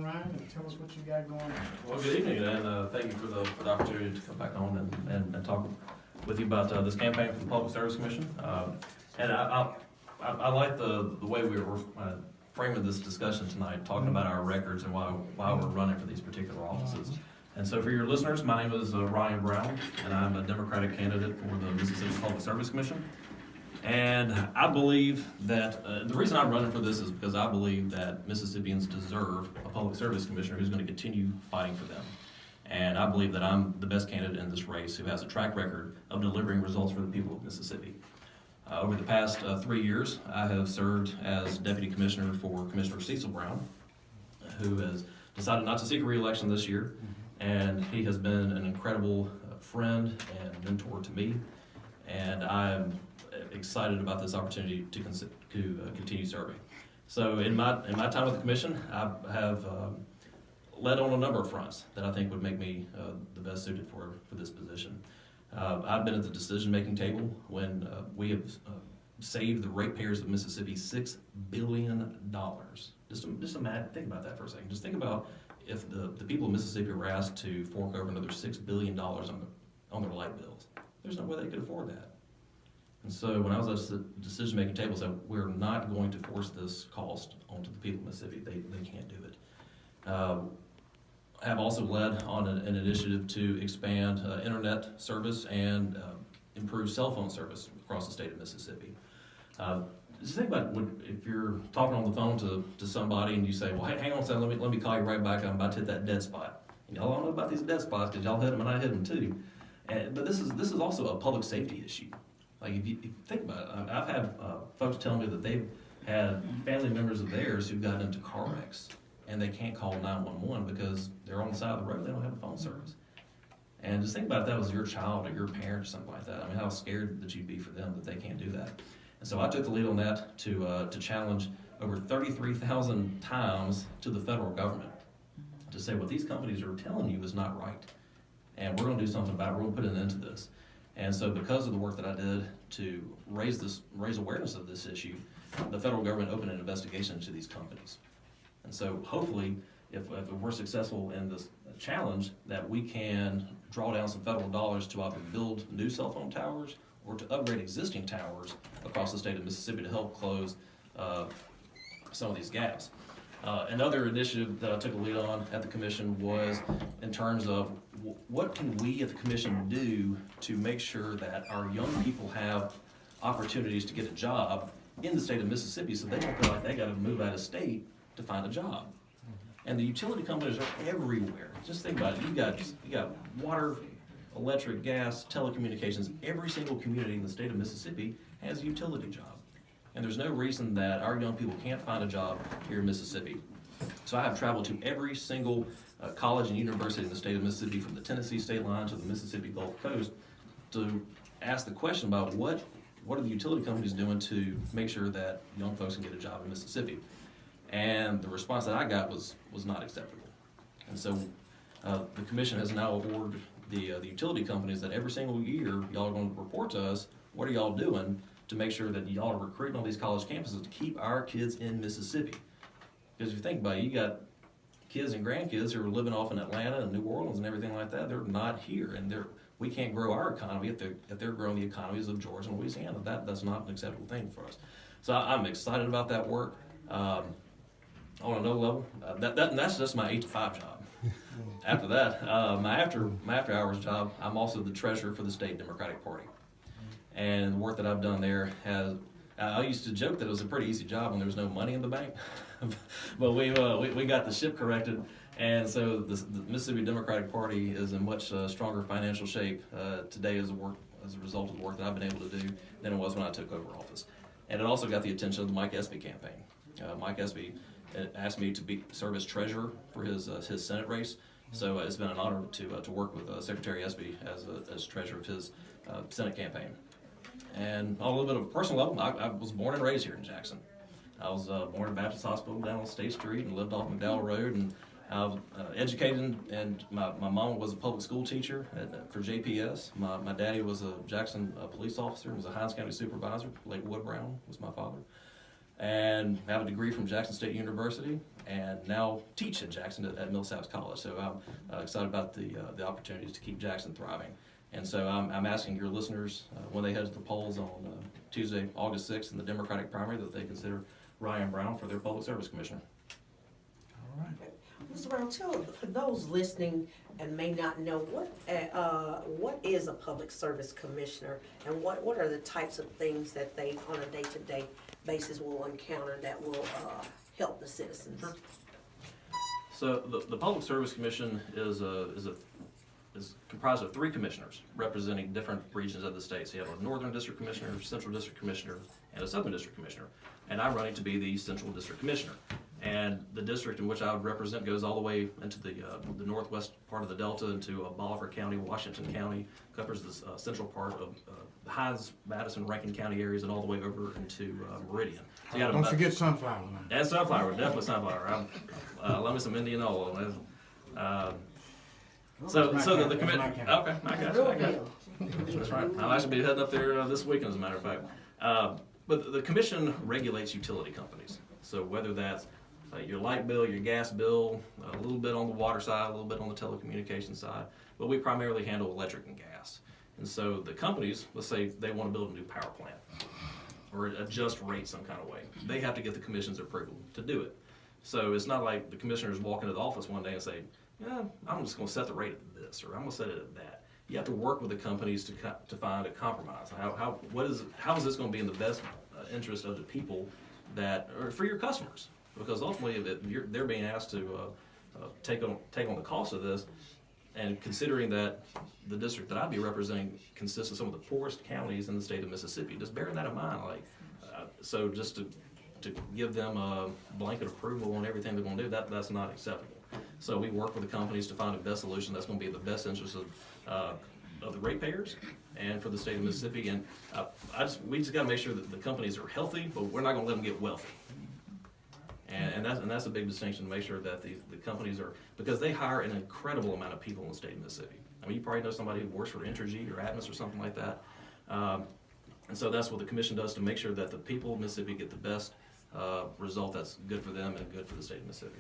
Ryan, and tell us what you got going on. Well, good evening, and thank you for the opportunity to come back on and talk with you about this campaign for the Public Service Commission. And I like the way we were framing this discussion tonight, talking about our records and why we're running for these particular offices. And so for your listeners, my name is Ryan Brown, and I'm a Democratic candidate for the Mississippi Public Service Commission. And I believe that, the reason I'm running for this is because I believe that Mississippians deserve a public service commissioner who's going to continue fighting for them. And I believe that I'm the best candidate in this race who has a track record of delivering results for the people of Mississippi. Over the past 3 years, I have served as Deputy Commissioner for Commissioner Cecil Brown, who has decided not to seek a re-election this year. And he has been an incredible friend and mentor to me. And I'm excited about this opportunity to continue serving. So in my time with the commission, I have led on a number of fronts that I think would make me the best suited for this position. I've been at the decision-making table when we have saved the ratepayers of Mississippi $6 billion. Just imagine, think about that for a second. Just think about if the people of Mississippi were asked to fork over another $6 billion on their light bills. There's no way they could afford that. And so when I was at the decision-making table, I said, we're not going to force this cost onto the people of Mississippi. They can't do it. I have also led on an initiative to expand internet service and improve cell phone service across the state of Mississippi. Just think about if you're talking on the phone to somebody and you say, well, hey, hang on a second, let me call you right back. I'm about to hit that dead spot. And y'all don't know about these dead spots because y'all hit them and I hit them too. But this is also a public safety issue. Like if you think about it, I've had folks tell me that they've had family members of theirs who've gotten into car wrecks and they can't call 911 because they're on the side of the road, they don't have a phone service. And just think about if that was your child or your parent or something like that. I mean, how scared that you'd be for them that they can't do that. And so I took the lead on that to challenge over 33,000 times to the federal government to say what these companies are telling you is not right. And we're gonna do something about it, we're gonna put an end to this. And so because of the work that I did to raise awareness of this issue, the federal government opened an investigation into these companies. And so hopefully, if we're successful in this challenge, that we can draw down some federal dollars to either build new cell phone towers or to upgrade existing towers across the state of Mississippi to help close some of these gaps. Another initiative that I took a lead on at the commission was in terms of what can we at the commission do to make sure that our young people have opportunities to get a job in the state of Mississippi so they don't feel like they gotta move out of state to find a job. And the utility companies are everywhere. Just think about it, you got water, electric, gas, telecommunications. Every single community in the state of Mississippi has a utility job. And there's no reason that our young people can't find a job here in Mississippi. So I have traveled to every single college and university in the state of Mississippi, from the Tennessee state line to the Mississippi Gulf Coast, to ask the question about what are the utility companies doing to make sure that young folks can get a job in Mississippi. And the response that I got was not acceptable. And so the commission has now awarded the utility companies that every single year y'all are going to report to us, what are y'all doing to make sure that y'all are recruiting on these college campuses to keep our kids in Mississippi. Because if you think about it, you got kids and grandkids who are living off in Atlanta and New Orleans and everything like that. They're not here, and we can't grow our economy if they're growing the economies of Georgia and Louisiana. That's not an acceptable thing for us. So I'm excited about that work. On another level, that's just my 8 to 5 job. After that, my after hours job, I'm also the treasurer for the state Democratic Party. And the work that I've done there I used to joke that it was a pretty easy job when there was no money in the bank. But we got the ship corrected, and so the Mississippi Democratic Party is in much stronger financial shape today as a result of the work that I've been able to do than it was when I took over office. And it also got the attention of the Mike Espy campaign. Mike Espy asked me to serve as treasurer for his Senate race. So it's been an honor to work with Secretary Espy as treasurer of his Senate campaign. And on a little bit of a personal level, I was born and raised here in Jackson. I was born at Baptist Hospital down on State Street and lived off McDowell Road. And I was educated, and my mom was a public school teacher for JPS. My daddy was a Jackson police officer, was a Hinds County supervisor. Lake Wood Brown was my father. and have a degree from Jackson State University, and now teach at Jackson at Millsaps College. So I'm excited about the opportunities to keep Jackson thriving. And so I'm asking your listeners, when they head to the polls on Tuesday, August 6th in the Democratic primary, that they consider Ryan Brown for their Public Service Commissioner. All right. Mr. Brown, for those listening and may not know, what is a public service commissioner, and what are the types of things that they, on a day-to-day basis, will encounter that will help the citizens? Sure. So the Public Service Commission is comprised of 3 commissioners representing different regions of the state. So you have a Northern District Commissioner, Central District Commissioner, and a Southern District Commissioner. And I'm running to be the Central District Commissioner. And the district in which I would represent goes all the way into the northwest part of the Delta, into Bolivar County, Washington County, covers the central part of the Hines, Madison, Rankin County areas, and all the way over into Meridian. So you got Don't forget sunflower man. and sunflower, definitely sunflower. Love me some Indianola. So the committee. Okay, I got you. That's right. I'll actually be heading up there this weekend, as a matter of fact. But the commission regulates utility companies. So whether that's your light bill, your gas bill, a little bit on the water side, a little bit on the telecommunications side, but we primarily handle electric and gas. And so the companies, let's say they want to build a new power plant or adjust rates some kind of way, they have to get the commission's approval to do it. So it's not like the commissioners walk into the office one day and say, yeah, I'm just going to set the rate at this, or I'm going to set it at that. You have to work with the companies to find a compromise. How is this going to be in the best interest of the people or for your customers? Because ultimately, they're being asked to take on the cost of this, and considering that the district that I'd be representing consists of some of the poorest counties in the state of Mississippi, just bearing that in mind, so just to give them a blanket approval on everything they're going to do, that's not acceptable. So we work with the companies to find the best solution that's going to be in the best interest of the ratepayers and for the state of Mississippi. And we just got to make sure that the companies are healthy, but we're not going to let them get wealthy. And that's a big distinction, to make sure that the companies are, because they hire an incredible amount of people in the state of Mississippi. I mean, you probably know somebody who works for Entergy or Atmos or something like that. And so that's what the commission does, to make sure that the people of Mississippi get the best result that's good for them and good for the state of Mississippi.